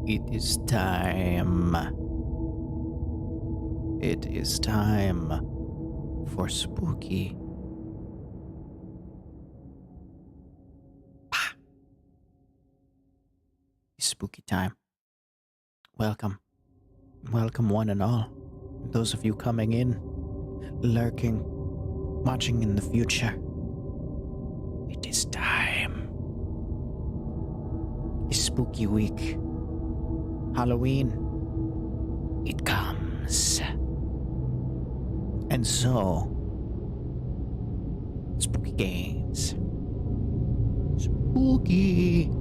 It is time. It is time for spooky. Spooky time. Welcome. Welcome, one and all. Those of you coming in, lurking, watching in the future. It is time. It's spooky week. Halloween. It comes. And so, spooky games. Spooky.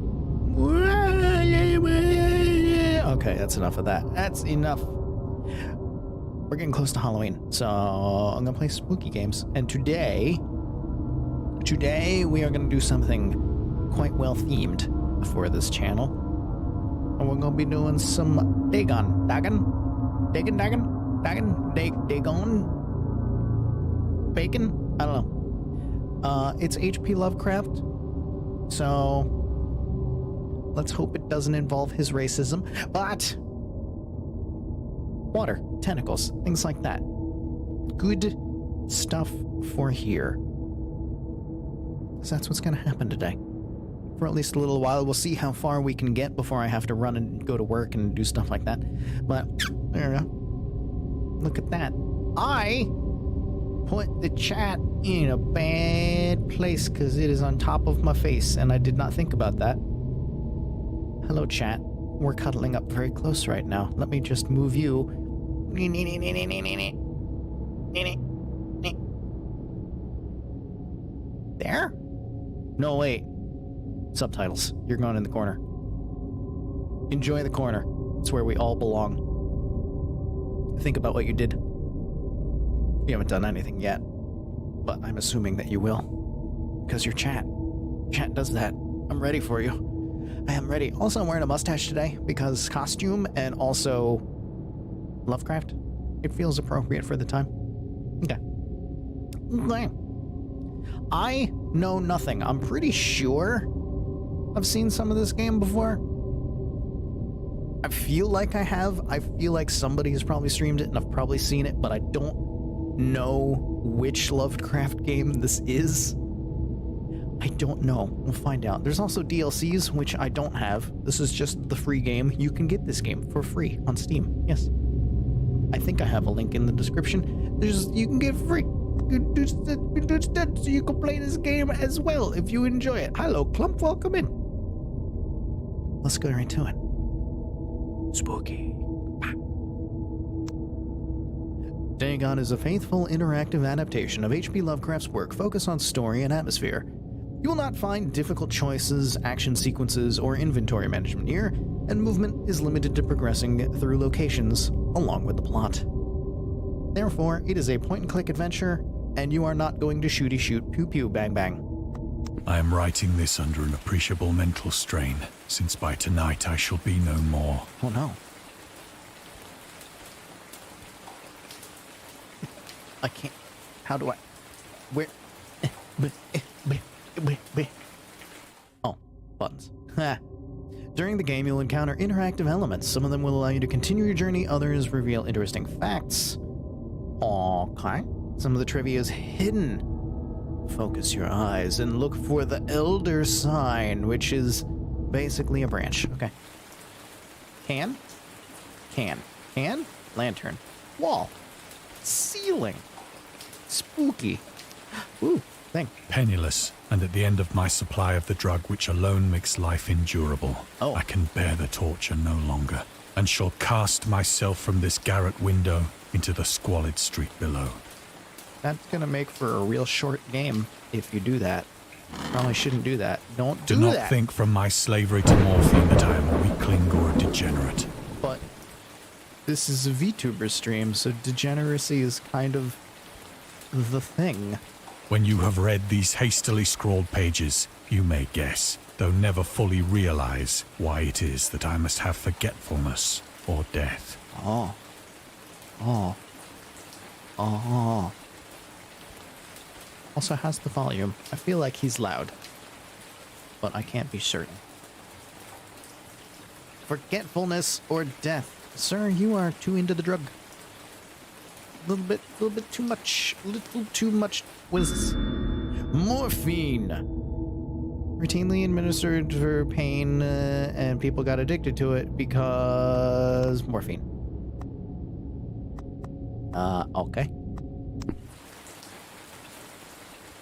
Okay, that's enough of that. That's enough. We're getting close to Halloween, so I'm gonna play spooky games. And today we are gonna do something quite well themed for this channel. And we're gonna be doing some Dagon. Bacon? I don't know. It's HP Lovecraft, so let's hope it doesn't involve his racism, but water, tentacles, things like that. Good stuff for here. So that's what's going to happen today. For at least a little while. We'll see how far we can get before I have to run and go to work and do stuff like that. But, there we go. Look at that. I put the chat in a bad place because it is on top of my face, and I did not think about that. Hello, chat. We're cuddling up very close right now. Let me just move you. There? No, wait. Subtitles. You're going in the corner. Enjoy the corner. It's where we all belong. Think about what you did. You haven't done anything yet, but I'm assuming that you will. Because you're chat. Chat does that. I'm ready for you. I am ready. Also, I'm wearing a mustache today because costume and also Lovecraft. It feels appropriate for the time. Okay. I know nothing. I'm pretty sure I've seen some of this game before. I feel like I have. I feel like somebody has probably streamed it and I've probably seen it, but I don't know which Lovecraft game this is. I don't know. We'll find out. There's also DLCs, which I don't have. This is just the free game. You can get this game for free on Steam. Yes. I think I have a link in the description. You can get free. So you can play this game as well if you enjoy it. Hello, Clump. Welcome in. Let's go right to it. Spooky. Dagon is a faithful, interactive adaptation of H.P. Lovecraft's work focused on story and atmosphere. You will not find difficult choices, action sequences, or inventory management here, and movement is limited to progressing through locations along with the plot. Therefore, it is a point-and-click adventure, and you are not going to shooty shoot, pew-pew, bang-bang. I am writing this under an appreciable mental strain, since by tonight I shall be no more. Oh no. I can't. How do I? Where? Oh, buttons. During the game, you'll encounter interactive elements. Some of them will allow you to continue your journey, others reveal interesting facts. Okay. Some of the trivia is hidden. Focus your eyes and look for the Elder Sign, which is basically a branch. Okay. Can, lantern, wall, ceiling, spooky. Ooh. Thing. Penniless, and at the end of my supply of the drug which alone makes life endurable, I can bear the torture no longer, and shall cast myself from this garret window into the squalid street below. That's gonna make for a real short game if you do that. Probably shouldn't do that. Don't do not that. think from my slavery to morphine that I am a weakling or a degenerate. But this is a Vtuber stream, so degeneracy is kind of the thing. When you have read these hastily scrawled pages, you may guess, though never fully realize, why it is that I must have forgetfulness or death. Oh. Also has the volume. I feel like he's loud, but I can't be certain. Forgetfulness or death. Sir, you are too into the drug. A little bit too much. Little too much. What is this? Morphine. Routinely administered for pain, and people got addicted to it because morphine. Okay.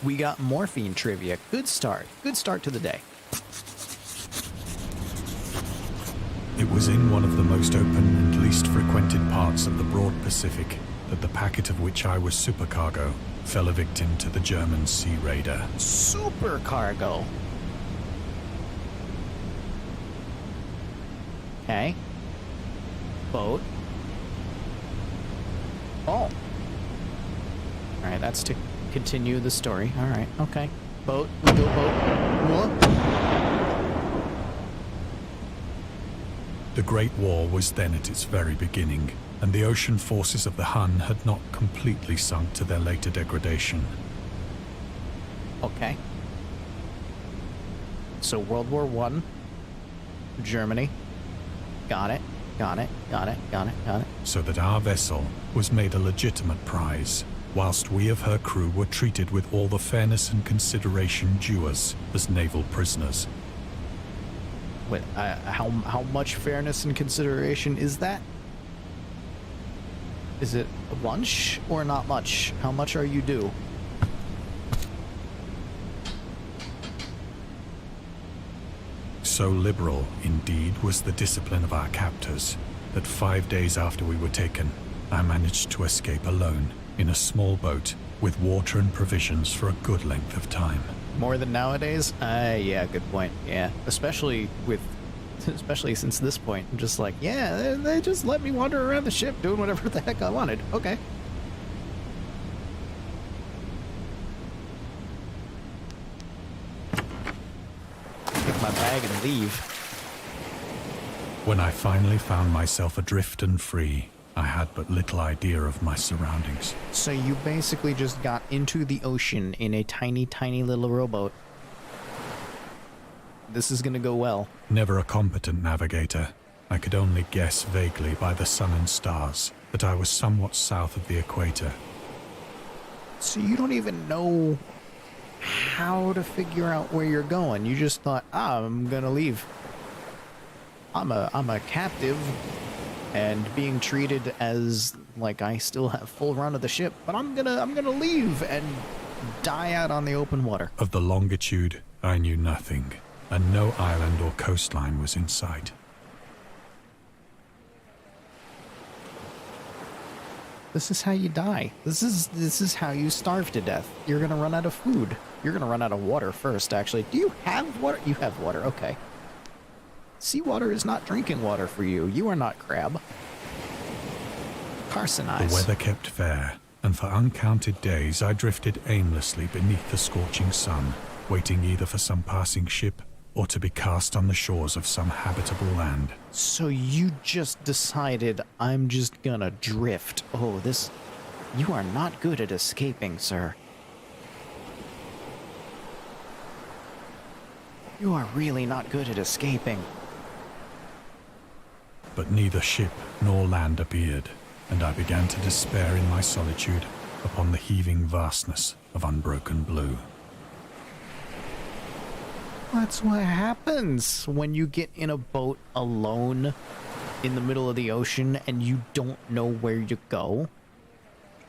We got morphine trivia. Good start. Good start to the day. It was in one of the most open and least frequented parts of the broad Pacific that the packet of which I was supercargo fell a victim to the German sea raider. Supercargo. Okay. Boat. Oh. Alright, that's to continue the story. Alright, okay. Boat. We go boat. Whoa. The Great War was then at its very beginning, and the ocean forces of the Hun had not completely sunk to their later degradation. Okay. So World War I, Germany. Got it. So that our vessel was made a legitimate prize, whilst we of her crew were treated with all the fairness and consideration due us as naval prisoners. Wait, how much fairness and consideration is that? Is it lunch or not much? How much are you due? So liberal, indeed, was the discipline of our captors, that 5 days after we were taken, I managed to escape alone in a small boat with water and provisions for a good length of time. More than nowadays? Yeah, good point. Yeah, especially since this point, I'm just like, yeah, they just let me wander around the ship doing whatever the heck I wanted. Okay. Take my bag and leave. When I finally found myself adrift and free, I had but little idea of my surroundings. So you basically just got into the ocean in a tiny, tiny little rowboat. This is gonna go well. Never a competent navigator, I could only guess vaguely by the sun and stars that I was somewhat south of the equator. So you don't even know how to figure out where you're going. You just thought, I'm gonna leave. I'm a captive and being treated as like I still have full run of the ship, but I'm gonna leave and die out on the open water. Of the longitude, I knew nothing, and no island or coastline was in sight. This is how you die. This is how you starve to death. You're gonna run out of food. You're gonna run out of water first, actually. Do you have water? You have water, okay. Seawater is not drinking water for you. You are not crab. Carcinize. The weather kept fair, and for uncounted days I drifted aimlessly beneath the scorching sun, waiting either for some passing ship or to be cast on the shores of some habitable land. So you just decided, I'm just gonna drift. Oh, this... You are not good at escaping, sir. You are really not good at escaping. But neither ship nor land appeared, and I began to despair in my solitude upon the heaving vastness of unbroken blue. That's what happens when you get in a boat alone in the middle of the ocean and you don't know where to go.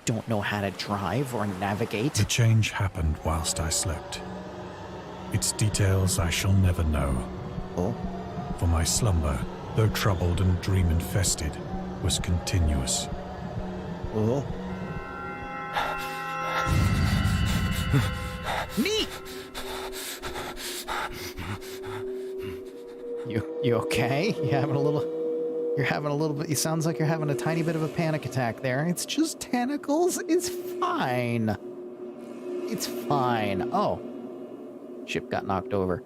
Don't know how to drive or navigate. The change happened whilst I slept. Its details I shall never know. Oh? For my slumber, though troubled and dream-infested, was continuous. Oh? Neat! You okay? You're having a little bit, it sounds like you're having a tiny bit of a panic attack there. It's just tentacles. It's fine. It's fine. Oh. Ship got knocked over.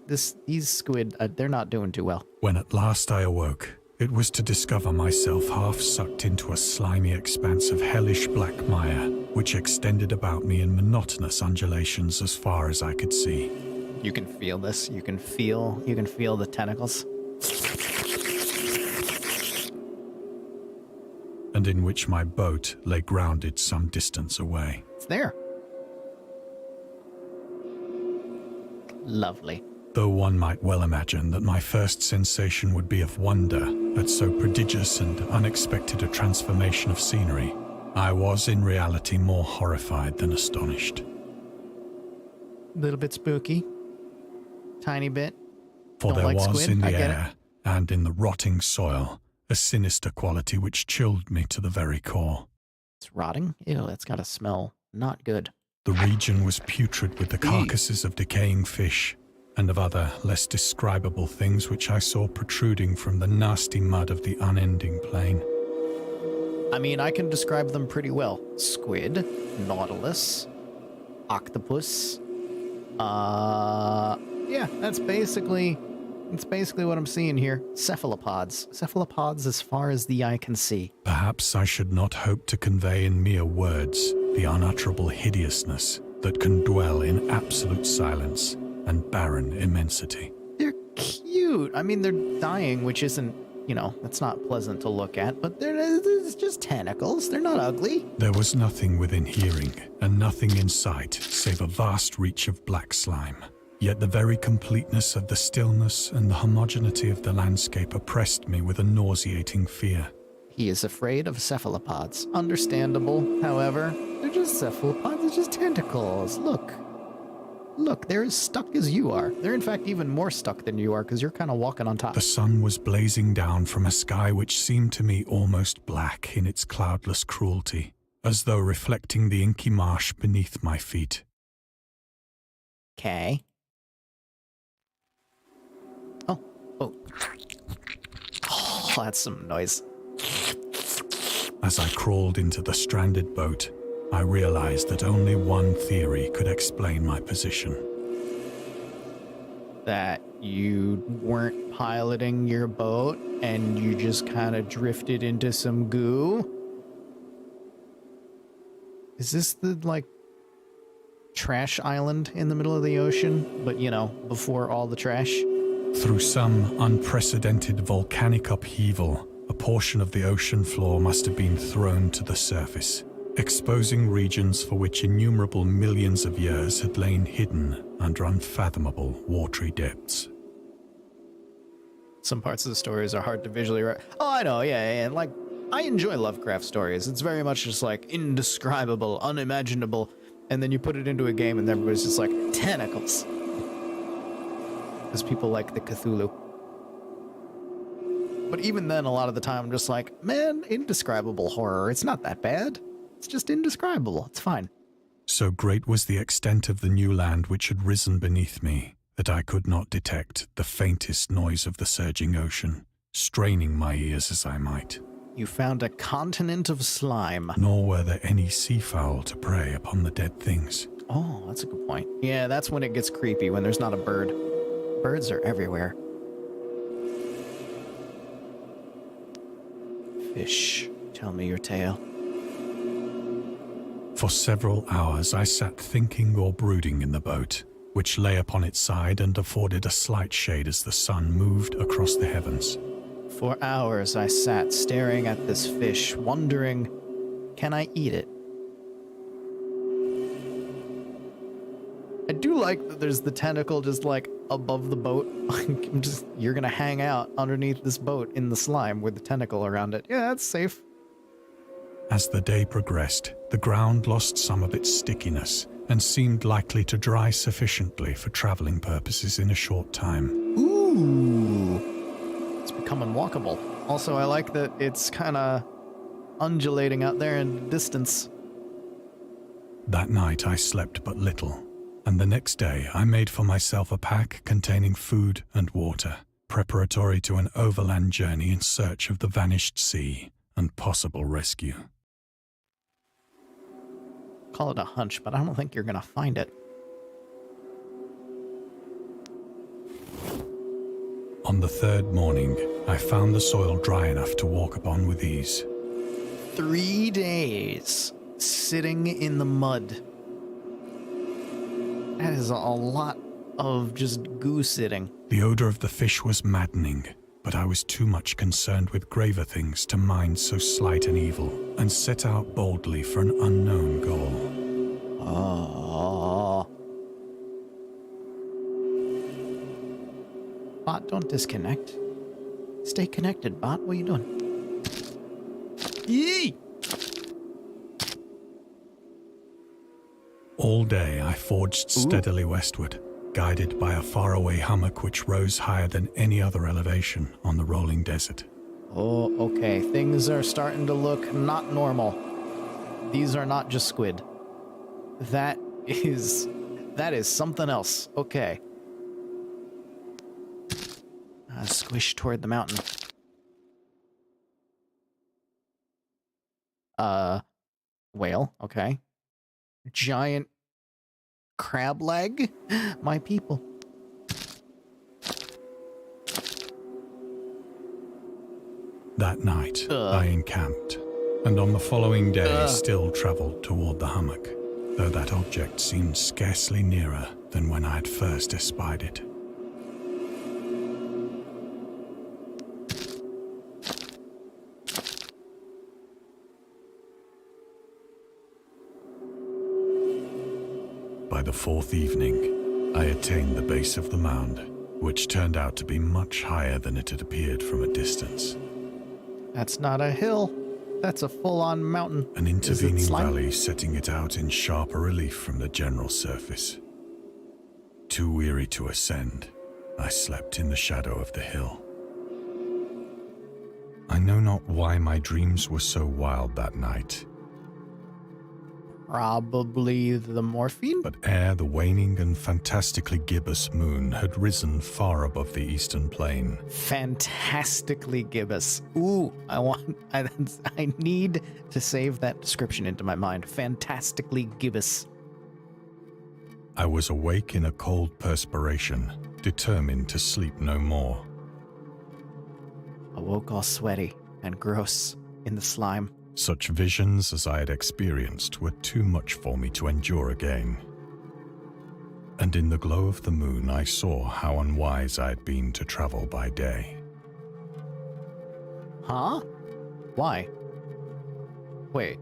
These squid, they're not doing too well. When at last I awoke, it was to discover myself half sucked into a slimy expanse of hellish black mire, which extended about me in monotonous undulations as far as I could see. You can feel this. You can feel the tentacles. and in which my boat lay grounded some distance away. It's there. Lovely. Though one might well imagine that my first sensation would be of wonder at so prodigious and unexpected a transformation of scenery, I was in reality more horrified than astonished. A little bit spooky. Tiny bit. For Don't there like was squid, in the I get air and in the rotting soil a sinister quality which chilled me to the very core. It's rotting? Ew, it's got a smell not good. The region was putrid with the carcasses of decaying fish and of other, less describable things which I saw protruding from the nasty mud of the unending plain. I mean, I can describe them pretty well. Squid, nautilus, octopus. Yeah, that's basically what I'm seeing here. Cephalopods. Cephalopods as far as the eye can see. Perhaps I should not hope to convey in mere words the unutterable hideousness that can dwell in absolute silence and barren immensity. They're cute. I mean, they're dying, which isn't, that's not pleasant to look at, but it's just tentacles. They're not ugly. There was nothing within hearing and nothing in sight save a vast reach of black slime. Yet the very completeness of the stillness and the homogeneity of the landscape oppressed me with a nauseating fear. He is afraid of cephalopods. Understandable, however. They're just cephalopods. They're just tentacles. Look, they're as stuck as you are. They're in fact even more stuck than you are because you're kind of walking on top. The sun was blazing down from a sky which seemed to me almost black in its cloudless cruelty, as though reflecting the inky marsh beneath my feet. Okay. Oh, that's some noise. As I crawled into the stranded boat, I realized that only one theory could explain my position. That you weren't piloting your boat and you just kind of drifted into some goo? Is this the, trash island in the middle of the ocean? But, before all the trash? Through some unprecedented volcanic upheaval, a portion of the ocean floor must have been thrown to the surface, exposing regions for which innumerable millions of years had lain hidden under unfathomable watery depths. Some parts of the stories are hard to visually Oh, I know, yeah. I enjoy Lovecraft stories. It's very much just indescribable, unimaginable, and then you put it into a game and everybody's just like, tentacles. Because people like the Cthulhu. But even then, a lot of the time, I'm just like, man, indescribable horror. It's not that bad. It's just indescribable. It's fine. So great was the extent of the new land which had risen beneath me that I could not detect the faintest noise of the surging ocean, straining my ears as I might. You found a continent of slime. Nor were there any seafowl to prey upon the dead things. Oh, that's a good point. Yeah, that's when it gets creepy, when there's not a bird. Birds are everywhere. Fish, tell me your tale. For several hours I sat thinking or brooding in the boat, which lay upon its side and afforded a slight shade as the sun moved across the heavens. For hours I sat staring at this fish, wondering, can I eat it? I do like that there's the tentacle just above the boat. You're gonna hang out underneath this boat in the slime with the tentacle around it. Yeah, that's safe. As the day progressed, the ground lost some of its stickiness and seemed likely to dry sufficiently for traveling purposes in a short time. Ooh, it's becoming walkable. Also, I like that it's kind of undulating out there in the distance. That night I slept but little, and the next day I made for myself a pack containing food and water, preparatory to an overland journey in search of the vanished sea and possible rescue. Call it a hunch, but I don't think you're gonna find it. On the third morning, I found the soil dry enough to walk upon with ease. 3 days sitting in the mud. That is a lot of just goo sitting. The odor of the fish was maddening, but I was too much concerned with graver things to mind so slight an evil, and set out boldly for an unknown goal. Oh. Bot, don't disconnect. Stay connected, Bot. What are you doing? Yee! All day I forged steadily westward, guided by a faraway hummock which rose higher than any other elevation on the rolling desert. Oh, okay. Things are starting to look not normal. These are not just squid. That is something else. Okay. Squish toward the mountain. Whale. Okay. Giant crab leg. My people. That night, I encamped, and on the following day still travelled toward the hummock, though that object seemed scarcely nearer than when I had first espied it. By the fourth evening, I attained the base of the mound, which turned out to be much higher than it had appeared from a distance. That's not a hill. That's a full-on mountain. An intervening valley setting it out in sharper relief from the general surface. Too weary to ascend, I slept in the shadow of the hill. I know not why my dreams were so wild that night. Probably the morphine? But ere the waning and fantastically gibbous moon had risen far above the eastern plain. Fantastically gibbous. Ooh, I need to save that description into my mind. Fantastically gibbous. I was awake in a cold perspiration, determined to sleep no more. I woke all sweaty and gross in the slime. Such visions as I had experienced were too much for me to endure again. And in the glow of the moon I saw how unwise I had been to travel by day. Huh? Why? Wait,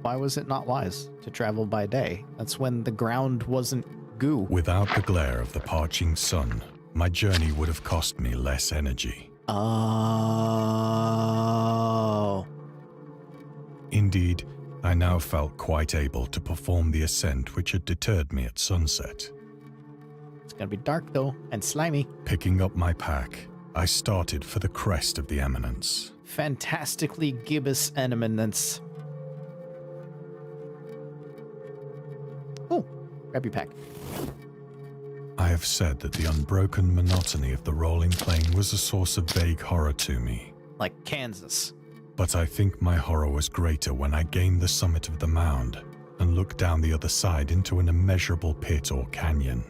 why was it not wise to travel by day? That's when the ground wasn't goo. Without the glare of the parching sun, my journey would have cost me less energy. Oh. Indeed, I now felt quite able to perform the ascent which had deterred me at sunset. It's gonna be dark though, and slimy. Picking up my pack, I started for the crest of the eminence. Fantastically gibbous eminence. Oh, grab your pack. I have said that the unbroken monotony of the rolling plain was a source of vague horror to me. Like Kansas. But I think my horror was greater when I gained the summit of the mound and looked down the other side into an immeasurable pit or canyon,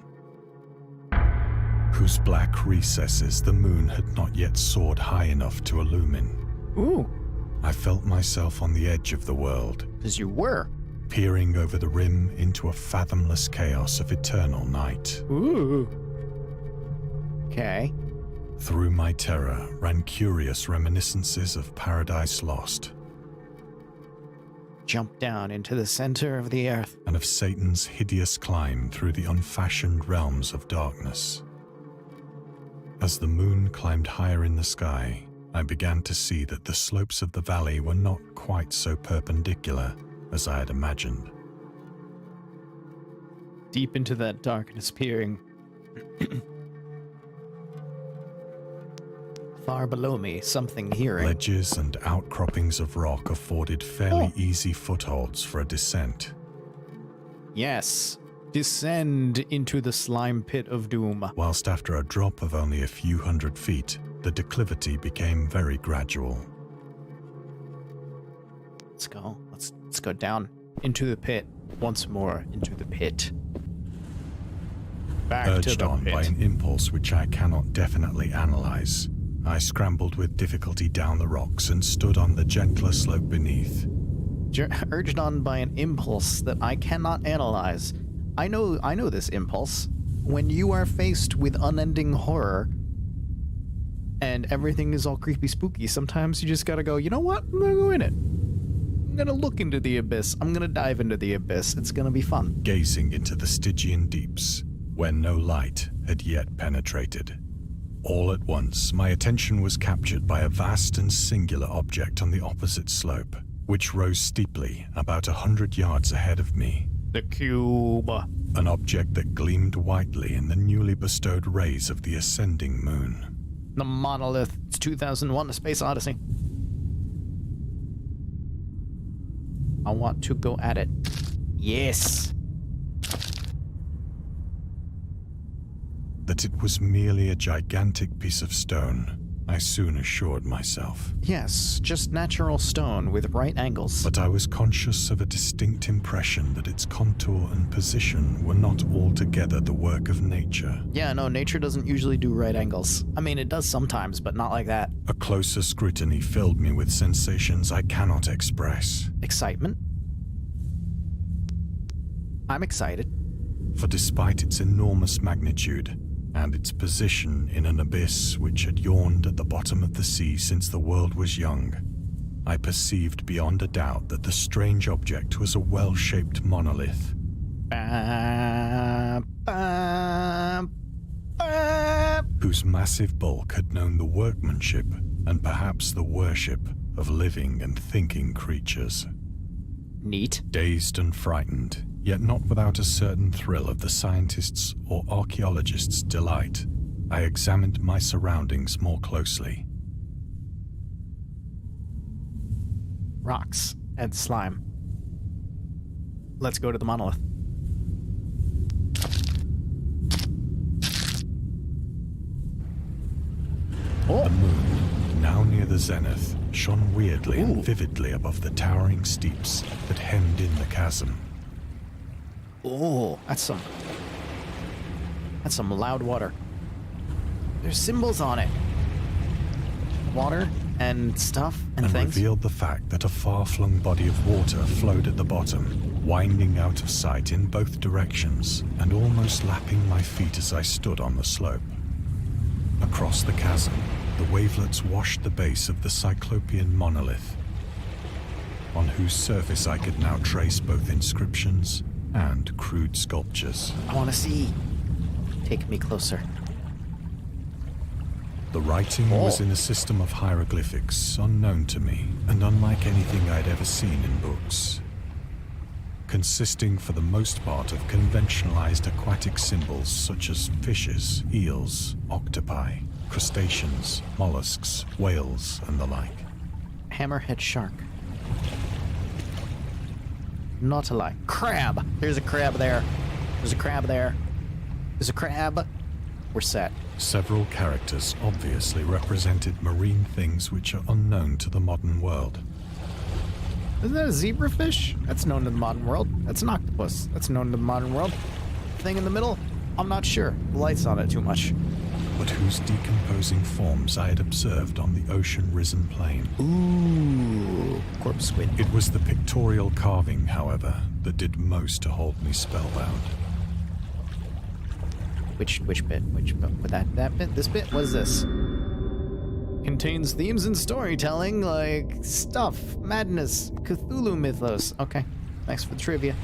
whose black recesses the moon had not yet soared high enough to illumine. Ooh. I felt myself on the edge of the world. 'Cause you were. Peering over the rim into a fathomless chaos of eternal night. Ooh. Okay. Through my terror ran curious reminiscences of Paradise Lost. Jump down into the center of the earth. And of Satan's hideous climb through the unfashioned realms of darkness. As the moon climbed higher in the sky, I began to see that the slopes of the valley were not quite so perpendicular as I had imagined. Deep into that darkness peering. Far below me, something hearing. Ledges and outcroppings of rock afforded fairly easy footholds for a descent. Yes. Descend into the slime pit of doom. Whilst after a drop of only a few hundred feet, the declivity became very gradual. Let's go. Let's go down into the pit. Once more into the pit. Back to Urged the on pit. by an impulse which I cannot definitely analyze, I scrambled with difficulty down the rocks and stood on the gentler slope beneath. Urged on by an impulse that I cannot analyze. I know this impulse. When you are faced with unending horror, and everything is all creepy spooky, sometimes you just gotta go, you know what? I'm gonna go in it. I'm gonna look into the abyss. I'm gonna dive into the abyss. It's gonna be fun. Gazing into the Stygian deeps, where no light had yet penetrated. All at once, my attention was captured by a vast and singular object on the opposite slope, which rose steeply about 100 yards ahead of me. The cube. An object that gleamed whitely in the newly bestowed rays of the ascending moon. The monolith. It's 2001: A Space Odyssey. I want to go at it. Yes. That it was merely a gigantic piece of stone, I soon assured myself. Yes, just natural stone with right angles. But I was conscious of a distinct impression that its contour and position were not altogether the work of nature. Yeah, no, nature doesn't usually do right angles. I mean, it does sometimes, but not like that. A closer scrutiny filled me with sensations I cannot express. Excitement? I'm excited. For despite its enormous magnitude, and its position in an abyss which had yawned at the bottom of the sea since the world was young, I perceived beyond a doubt that the strange object was a well-shaped monolith. Whose massive bulk had known the workmanship and perhaps the worship of living and thinking creatures. Neat. Dazed and frightened, yet not without a certain thrill of the scientist's or archaeologist's delight, I examined my surroundings more closely. Rocks and slime. Let's go to the monolith. Oh. The moon, now near the zenith, shone weirdly and vividly above the towering steeps that hemmed in the chasm. Oh, that's some loud water. There's symbols on it. Water and stuff and things. Revealed the fact that a far-flung body of water flowed at the bottom, winding out of sight in both directions and almost lapping my feet as I stood on the slope. Across the chasm, the wavelets washed the base of the cyclopean monolith, on whose surface I could now trace both inscriptions and crude sculptures. I want to see. Take me closer. The writing was in a system of hieroglyphics unknown to me and unlike anything I'd ever seen in books, consisting for the most part of conventionalized aquatic symbols such as fishes, eels, octopi, crustaceans, mollusks, whales, and the like. Hammerhead shark. Not alike. Crab! There's a crab there. There's a crab there. There's a crab. We're set. Several characters obviously represented marine things which are unknown to the modern world. Isn't that a zebrafish? That's known to the modern world. That's an octopus. That's known to the modern world. Thing in the middle? I'm not sure. The light's on it too much. But whose decomposing forms I had observed on the ocean-risen plain. Ooh, corpse squid. It was the pictorial carving, however, that did most to hold me spellbound. Which bit? Which bit? That bit? This bit? What is this? Contains themes and storytelling like stuff, madness, Cthulhu mythos. Okay, thanks for the trivia.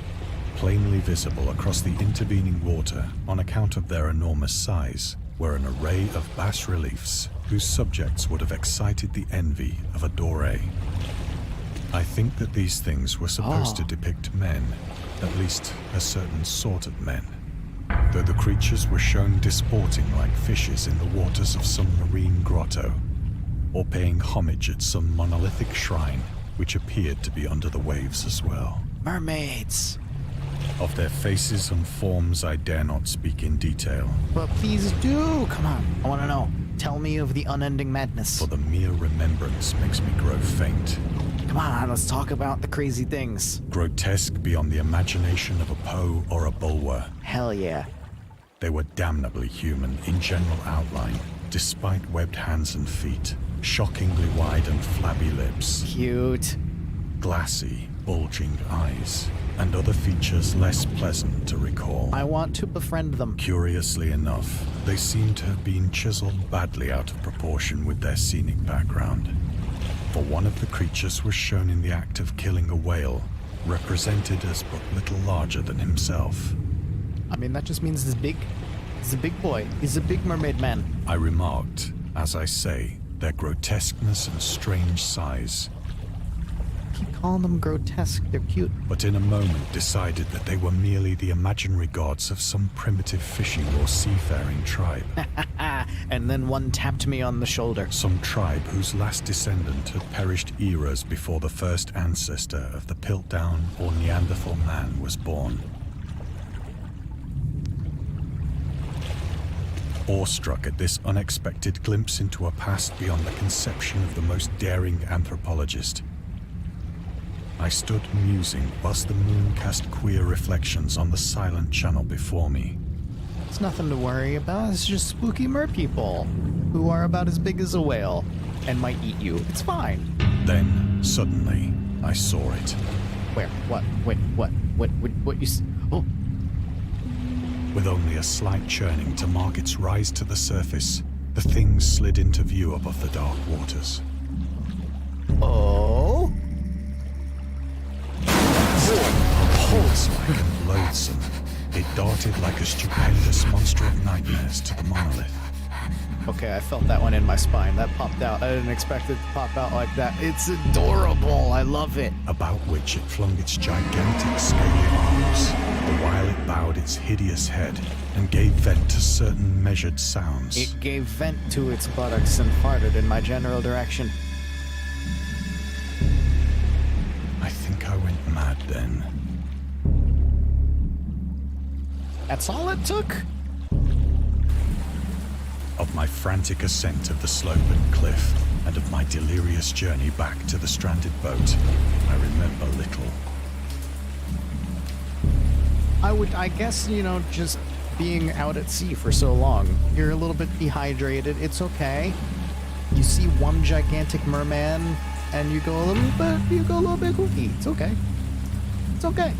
Plainly visible across the intervening water, on account of their enormous size, were an array of bas-reliefs whose subjects would have excited the envy of a doré. I think that these things were supposed to depict men, at least a certain sort of men, though the creatures were shown disporting like fishes in the waters of some marine grotto, or paying homage at some monolithic shrine which appeared to be under the waves as well. Mermaids! Of their faces and forms I dare not speak in detail. But please do! Come on, I want to know. Tell me of the unending madness. For the mere remembrance makes me grow faint. Come on, let's talk about the crazy things. Grotesque beyond the imagination of a Poe or a Bulwer. Hell yeah. They were damnably human in general outline, despite webbed hands and feet, shockingly wide and flabby lips. Cute. Glassy, bulging eyes, and other features less pleasant to recall. I want to befriend them. Curiously enough, they seem to have been chiseled badly out of proportion with their scenic background. For one of the creatures was shown in the act of killing a whale, represented as but little larger than himself. I mean, that just means he's big. He's a big boy. He's a big mermaid man. I remarked, as I say, their grotesqueness and strange size. Keep calling them grotesque. They're cute. But in a moment decided that they were merely the imaginary gods of some primitive fishing or seafaring tribe. And then one tapped me on the shoulder. Some tribe whose last descendant had perished eras before the first ancestor of the Piltdown or Neanderthal man was born. Awestruck at this unexpected glimpse into a past beyond the conception of the most daring anthropologist, I stood musing whilst the moon cast queer reflections on the silent channel before me. It's nothing to worry about. It's just spooky merpeople who are about as big as a whale and might eat you. It's fine. Then, suddenly, I saw it. Where? What? Wait, what you oh. With only a slight churning to mark its rise to the surface, the thing slid into view above the dark waters. Oh? Horse-like and loathsome, it darted like a stupendous monster of nightmares to the monolith. Okay, I felt that one in my spine. That popped out. I didn't expect it to pop out like that. It's adorable. I love it. About which it flung its gigantic scaly arms, the while it bowed its hideous head and gave vent to certain measured sounds. It gave vent to its buttocks and farted in my general direction. I think I went mad then. That's all it took? Of my frantic ascent of the slope and cliff, and of my delirious journey back to the stranded boat, I remember little. I guess, just being out at sea for so long, you're a little bit dehydrated. It's okay. You see one gigantic merman, and you go a little bit goofy. It's okay. It's okay.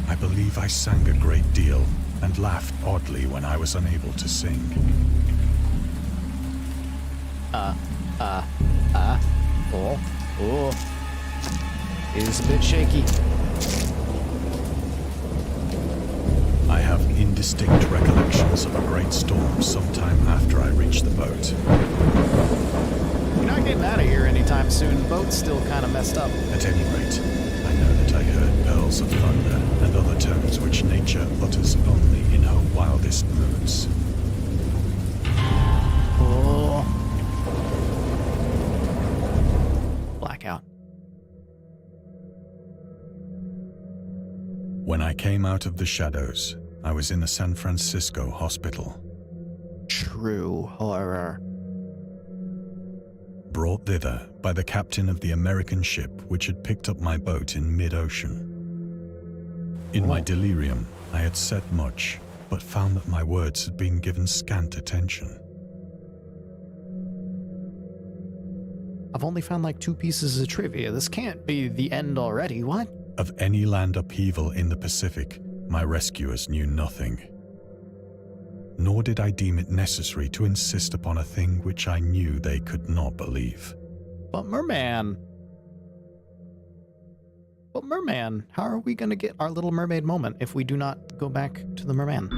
I believe I sang a great deal and laughed oddly when I was unable to sing. Oh. It is a bit shaky. I have indistinct recollections of a great storm sometime after I reached the boat. You're not getting out of here anytime soon. The boat's still kind of messed up. At any rate, I know that I heard pearls of thunder and other tones which nature utters only in her wildest moods. Oh. Blackout. When I came out of the shadows, I was in a San Francisco hospital. True horror. Brought thither by the captain of the American ship which had picked up my boat in mid-ocean. In my delirium, I had said much, but found that my words had been given scant attention. I've only found like 2 pieces of trivia. This can't be the end already. What? Of any land upheaval in the Pacific, my rescuers knew nothing. Nor did I deem it necessary to insist upon a thing which I knew they could not believe. But Merman, how are we going to get our Little Mermaid moment if we do not go back to the Merman?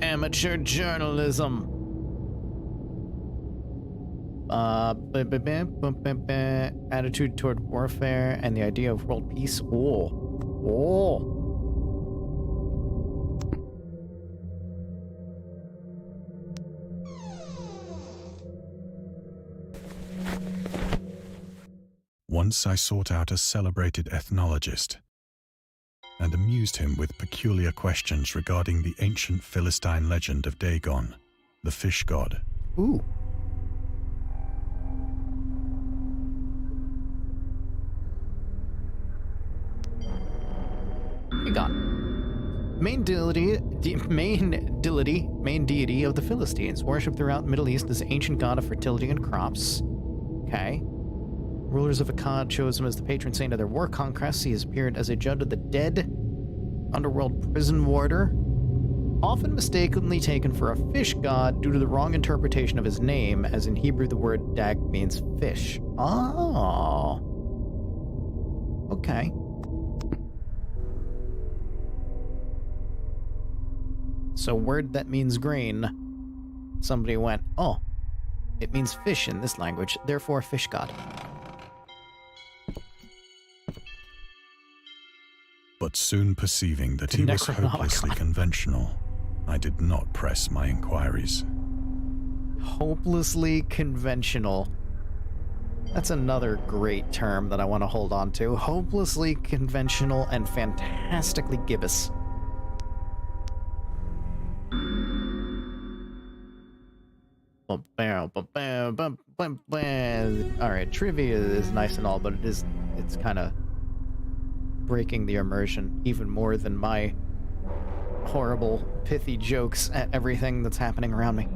Amateur journalism. Attitude toward warfare and the idea of world peace. Oh. Once I sought out a celebrated ethnologist and amused him with peculiar questions regarding the ancient Philistine legend of Dagon, the fish god. Ooh. Dagon. Main deity of the Philistines, worshipped throughout the Middle East as ancient god of fertility and crops. Okay. Rulers of Akkad chose him as the patron saint of their war conquests. He has appeared as a judge of the dead, underworld prison warder, often mistakenly taken for a fish god due to the wrong interpretation of his name, as in Hebrew the word dag means fish. Oh. Okay. So word that means green, somebody went, oh, it means fish in this language, therefore fish god. But soon perceiving that he was hopelessly conventional, I did not press my inquiries. Hopelessly conventional. That's another great term that I want to hold on to. Hopelessly conventional and fantastically gibbous. Alright, trivia is nice and all, but it's kind of breaking the immersion even more than my horrible, pithy jokes at everything that's happening around me.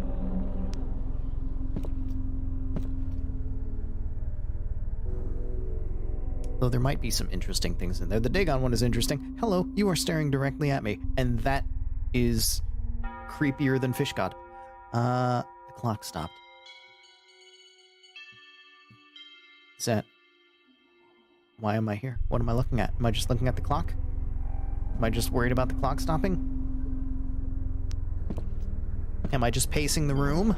Though there might be some interesting things in there. The Dagon one is interesting. Hello, you are staring directly at me, and that is creepier than Fish God. The clock stopped. Is that... Why am I here? What am I looking at? Am I just looking at the clock? Am I just worried about the clock stopping? Am I just pacing the room?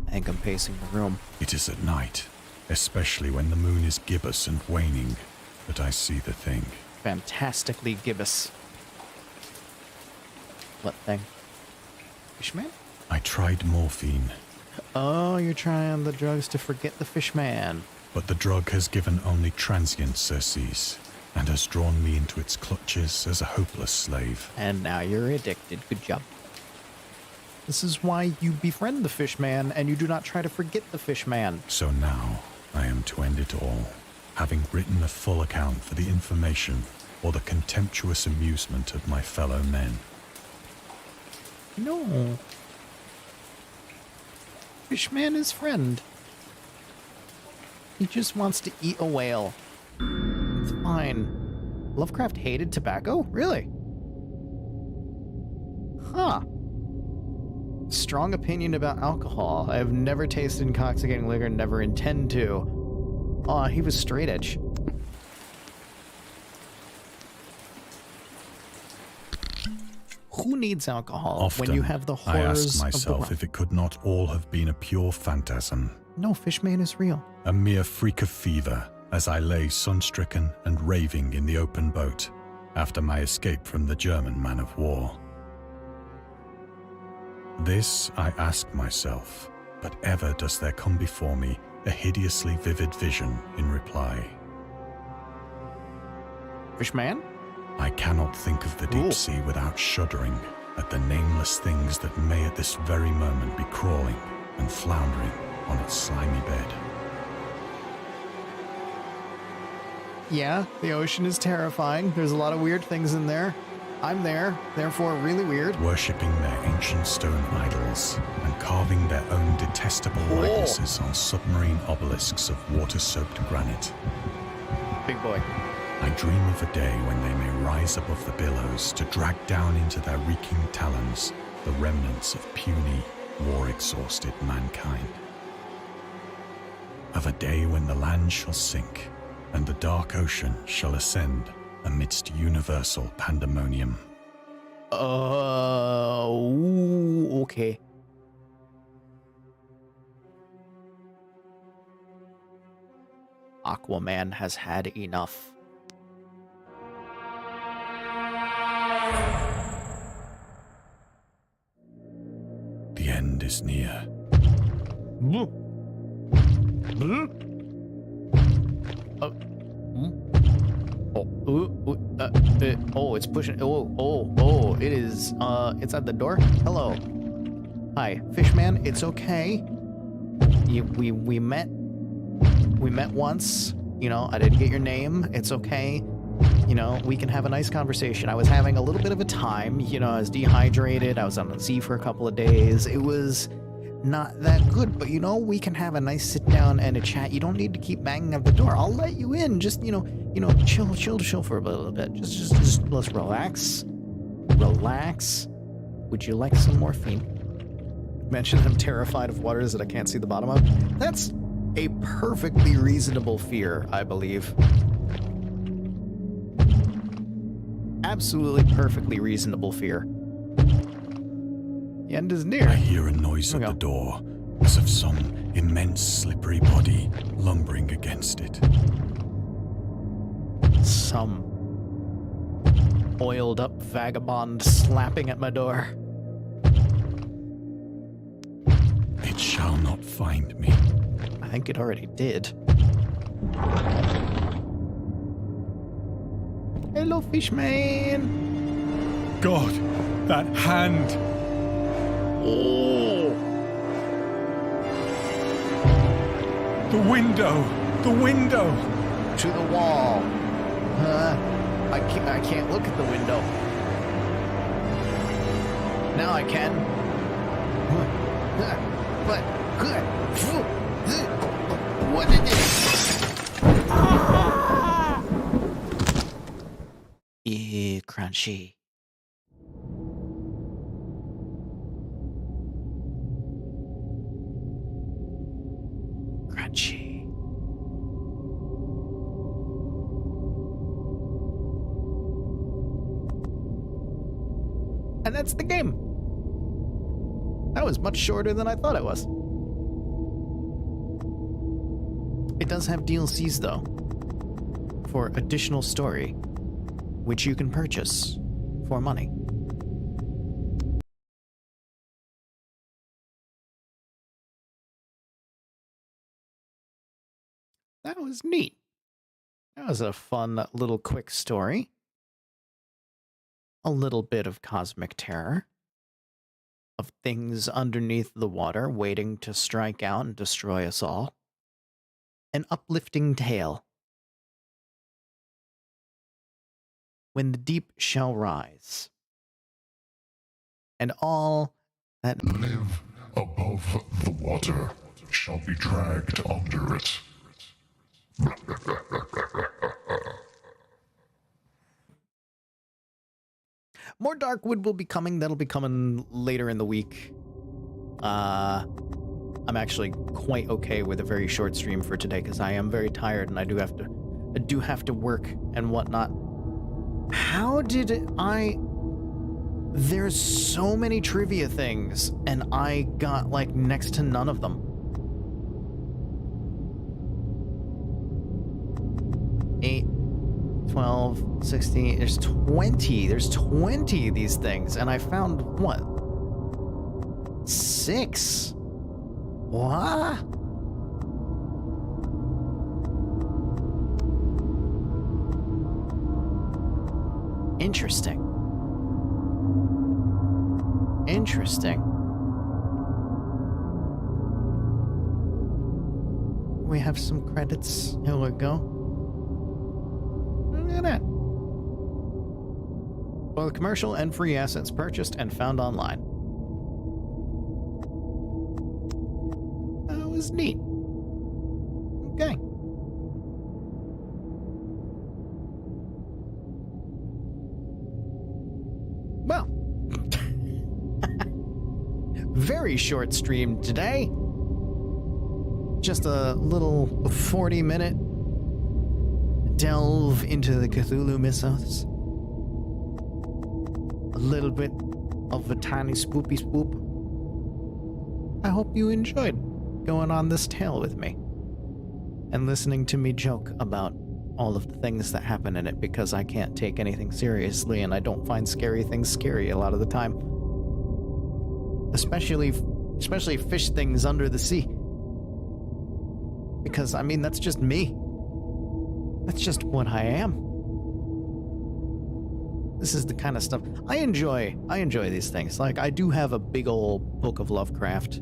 I think I'm pacing the room. It is at night, especially when the moon is gibbous and waning, that I see the thing. Fantastically gibbous. What thing? Fishman? I tried morphine. Oh, you're trying the drugs to forget the Fishman. But the drug has given only transient surcease, and has drawn me into its clutches as a hopeless slave. And now you're addicted. Good job. This is why you befriend the Fishman, and you do not try to forget the Fishman. So now, I am to end it all, having written a full account for the information or the contemptuous amusement of my fellow men. No. Fishman is friend. He just wants to eat a whale. It's fine. Lovecraft hated tobacco? Really? Huh. Strong opinion about alcohol. I have never tasted intoxicating liquor, never intend to. Aw, he was straight edge. Who needs alcohol Often, when you have the horrors I ask of the myself world? if it could not all have been a pure phantasm. No, Fishman is real. A mere freak of fever, as I lay sun-stricken and raving in the open boat, after my escape from the German man of war. This I ask myself, but ever does there come before me a hideously vivid vision in reply. Fishman? I cannot think of the deep Ooh. sea without shuddering at the nameless things that may at this very moment be crawling and floundering on its slimy bed. Yeah, the ocean is terrifying. There's a lot of weird things in there. I'm there, therefore really weird. Worshipping their ancient stone idols and carving their own detestable likenesses on submarine obelisks of water-soaked granite. Big boy. I dream of a day when they may rise above the billows to drag down into their reeking talons the remnants of puny, war-exhausted mankind. Of a day when the land shall sink and the dark ocean shall ascend amidst universal pandemonium. Ooh, okay. Aquaman has had enough. The end is near. Oh, it's pushing. It is, it's at the door. Hello. Hi, Fishman, it's okay. We met once. You know, I didn't get your name. It's okay. You know, we can have a nice conversation. I was having a little bit of a time. You know, I was dehydrated. I was on the Z for a couple of days. It was not that good, but you know, we can have a nice sit down and a chat. You don't need to keep banging at the door. I'll let you in. Just, you know, chill for a little bit. Just let's relax. Relax. Would you like some morphine? Mentioned I'm terrified of waters that I can't see the bottom of. That's a perfectly reasonable fear, I believe. Absolutely perfectly reasonable fear. The end is near. I hear a noise at the door, as of some immense slippery body lumbering against it. Some oiled up vagabond slapping at my door. It shall not find me. I think it already did. Hello, fishman. God, that hand! Oh. The window! The window! To the wall. I can't look at the window. Now I can. But good. What did it? Crunchy. Crunchy. And that's the game. That was much shorter than I thought it was. It does have DLCs though, for additional story, which you can purchase for money. That was neat. That was a fun little quick story. A little bit of cosmic terror. Of things underneath the water waiting to strike out and destroy us all. An uplifting tale. When the deep shall rise. And all that live above the water shall be dragged under it. More Darkwood will be coming. That'll be coming later in the week. I'm actually quite okay with a very short stream for today because I am very tired and I do have to work and whatnot. How did I... There's so many trivia things and I got like next to none of them. 8, 12, 16, there's 20. There's 20 of these things and I found what? 6? What? Interesting. Interesting. We have some credits. Here we go. Look at that. Both commercial and free assets purchased and found online. That was neat. Okay. Well, very short stream today. Just a little 40-minute delve into the Cthulhu mythos. A little bit of a tiny spoopy spoop. I hope you enjoyed going on this tale with me and listening to me joke about all of the things that happen in it because I can't take anything seriously and I don't find scary things scary a lot of the time. Especially fish things under the sea. Because, I mean, that's just me. That's just what I am. This is the kind of stuff I enjoy these things. Like, I do have a big old book of Lovecraft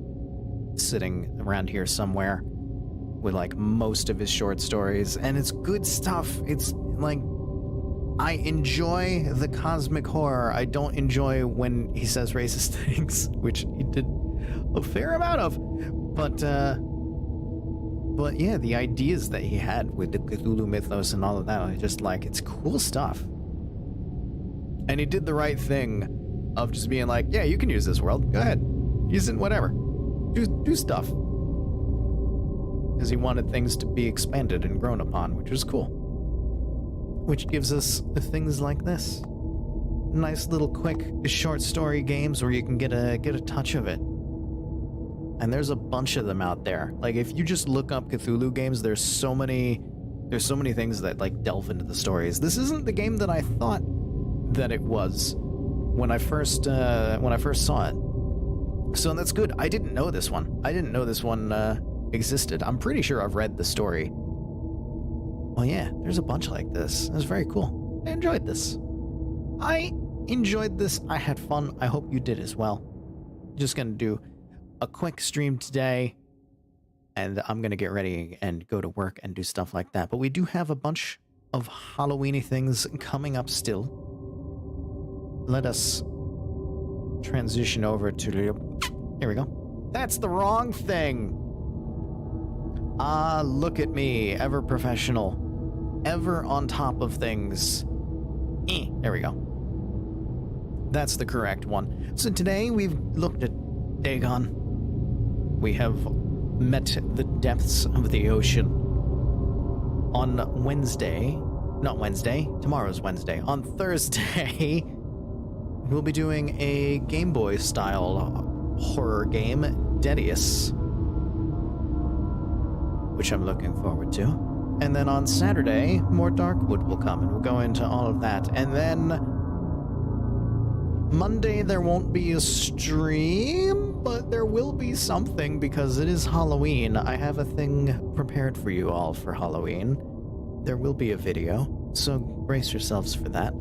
sitting around here somewhere with, like, most of his short stories, and it's good stuff. It's, like, I enjoy the cosmic horror. I don't enjoy when he says racist things, which he did a fair amount of. But yeah, the ideas that he had with the Cthulhu mythos and all of that, I just like, it's cool stuff. And he did the right thing of just being like, yeah, you can use this world. Go ahead. Use it, whatever. Do stuff. Because he wanted things to be expanded and grown upon, which was cool. Which gives us things like this. Nice little quick short story games where you can get a touch of it. And there's a bunch of them out there. Like, if you just look up Cthulhu games, there's so many things that like delve into the stories. This isn't the game that I thought that it was when I first saw it. So that's good. I didn't know this one. Existed. I'm pretty sure I've read the story. Well, yeah, there's a bunch like this. It was very cool. I enjoyed this. I had fun. I hope you did as well. Just gonna do a quick stream today, and I'm gonna get ready and go to work and do stuff like that. But we do have a bunch of Halloween-y things coming up still. Let us transition over to the... Here we go. That's the wrong thing. Ah, look at me, ever professional, ever on top of things. There we go. That's the correct one. So today we've looked at Dagon. We have met the depths of the ocean. On Wednesday, not Wednesday, tomorrow's Wednesday. On Thursday, we'll be doing a Game Boy style horror game, Dedius, which I'm looking forward to. And then on Saturday, more Darkwood will come, and we'll go into all of that. And then Monday, there won't be a stream, but there will be something because it is Halloween. I have a thing prepared for you all for Halloween. There will be a video, so brace yourselves for that.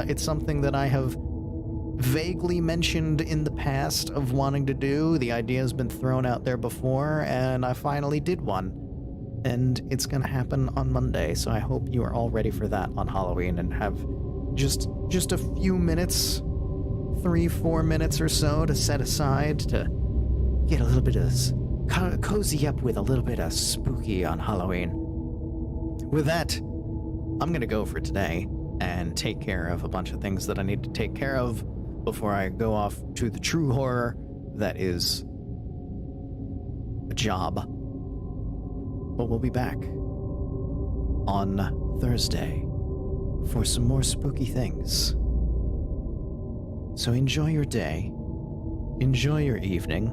It's something that I have vaguely mentioned in the past of wanting to do. The idea has been thrown out there before, and I finally did one. And it's gonna happen on Monday, so I hope you are all ready for that on Halloween and have just a few minutes, 3-4 minutes or so to set aside to get a little bit of cozy up with a little bit of spooky on Halloween. With that, I'm gonna go for today and take care of a bunch of things that I need to take care of before I go off to the true horror that is a job. But we'll be back on Thursday for some more spooky things. So enjoy your day, enjoy your evening,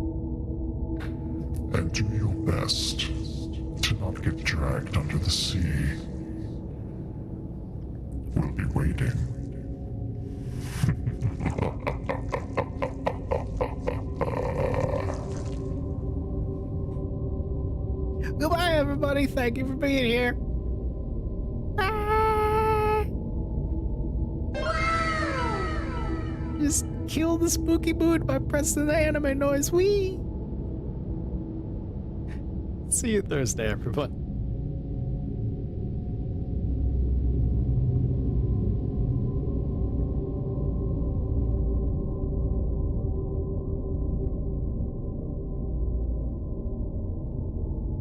and do your best to not get dragged under the sea. We'll be waiting. Goodbye, everybody. Thank you for being here. Just kill the spooky mood by pressing the anime noise. Whee! See you Thursday, everyone.